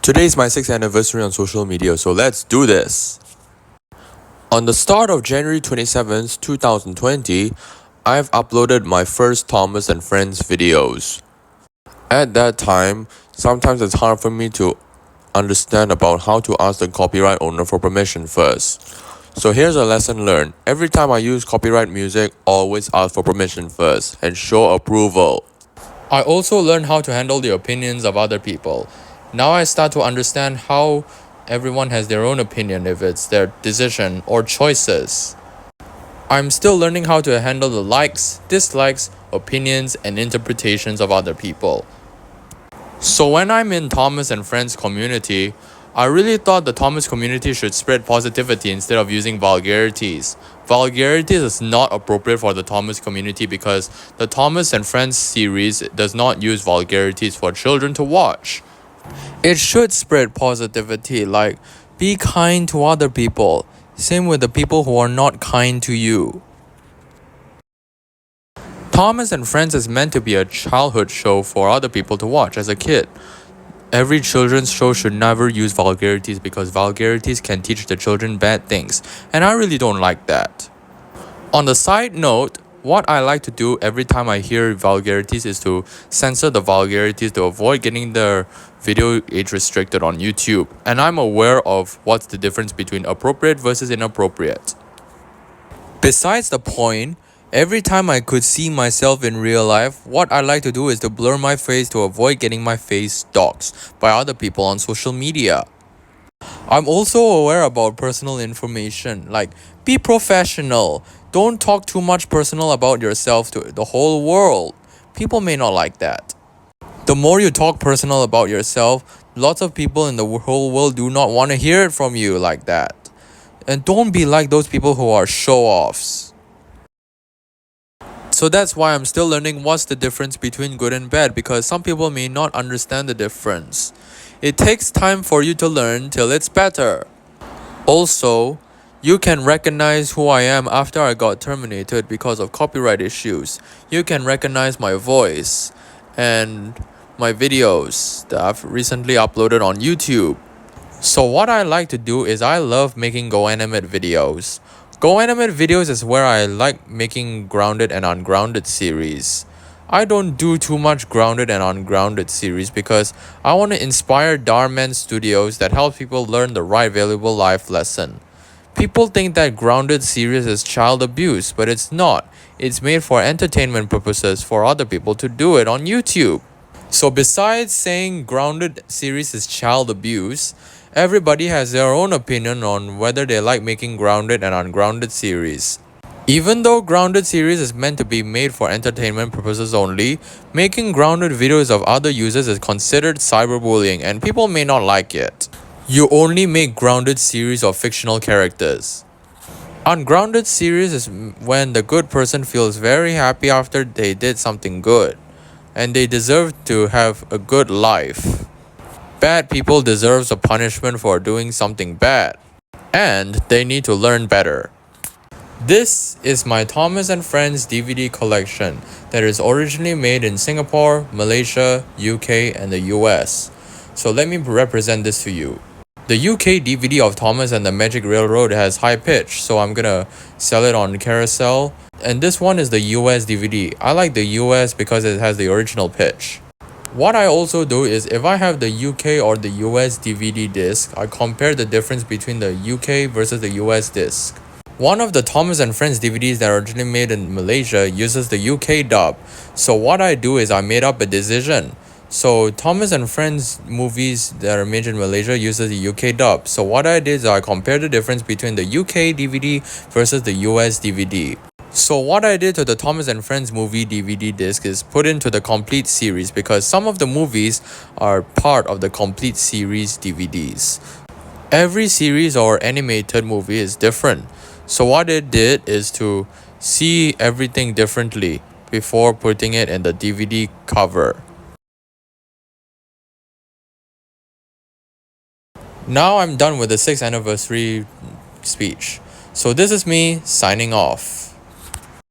Today is my 6th anniversary on social media, so let's do this! On the start of January 27th, 2020, I've uploaded my first Thomas and Friends videos. At that time, sometimes it's hard for me to understand about how to ask the copyright owner for permission first. So here's a lesson learned. Every time I use copyright music, always ask for permission first and show approval. I also learned how to handle the opinions of other people. Now I start to understand how everyone has their own opinion if it's their decision or choices. I'm still learning how to handle the likes, dislikes, opinions, and interpretations of other people. So when I'm in Thomas and Friends community, I really thought the Thomas community should spread positivity instead of using vulgarities. Vulgarities is not appropriate for the Thomas community because the Thomas and Friends series does not use vulgarities for children to watch. It should spread positivity, like be kind to other people. Same with the people who are not kind to you. Thomas and Friends is meant to be a childhood show for other people to watch as a kid. Every children's show should never use vulgarities because vulgarities can teach the children bad things, and I really don't like that. On the side note, what I like to do every time I hear vulgarities is to censor the vulgarities to avoid getting the video age restricted on YouTube, and I'm aware of what's the difference between appropriate versus inappropriate. Besides the point, every time I could see myself in real life, what I like to do is to blur my face to avoid getting my face doxed by other people on social media. I'm also aware about personal information, like be professional. Don't talk too much personal about yourself to the whole world. People may not like that. The more you talk personal about yourself, lots of people in the whole world do not want to hear it from you like that. And don't be like those people who are show-offs. So that's why I'm still learning what's the difference between good and bad because some people may not understand the difference. It takes time for you to learn till it's better. Also, you can recognize who I am after I got terminated because of copyright issues. You can recognize my voice and my videos that I've recently uploaded on YouTube. So what I like to do is I love making GoAnimate videos. GoAnimate videos is where I like making grounded and ungrounded series. I don't do too much grounded and ungrounded series because I want to inspire Dharman Studios that helps people learn the right valuable life lesson. People think that grounded series is child abuse, but it's not. It's made for entertainment purposes for other people to do it on YouTube. So besides saying grounded series is child abuse, everybody has their own opinion on whether they like making grounded and ungrounded series. Even though grounded series is meant to be made for entertainment purposes only, making grounded videos of other users is considered cyberbullying and people may not like it. You only make grounded series of fictional characters. Ungrounded series is when the good person feels very happy after they did something good, and they deserve to have a good life. Bad people deserve a punishment for doing something bad, and they need to learn better. This is my Thomas and Friends DVD collection that is originally made in Singapore, Malaysia, UK, and the US. So let me represent this to you. The UK DVD of Thomas and the Magic Railroad has high pitch, so I'm gonna sell it on Carousel. And this one is the US DVD. I like the US because it has the original pitch. What I also do is if I have the UK or the US DVD disc, I compare the difference between the UK versus the US disc. One of the Thomas and Friends DVDs that are originally made in Malaysia uses the UK dub. So what I do is I made up a decision. So Thomas and Friends movies that are made in Malaysia uses the UK dub. So what I did is I compared the difference between the UK DVD versus the US DVD. So what I did to the Thomas and Friends movie DVD disc is put into the complete series because some of the movies are part of the complete series DVDs. Every series or animated movie is different. So what it did is to see everything differently before putting it in the DVD cover. Now I'm done with the 6th anniversary speech. So this is me signing off.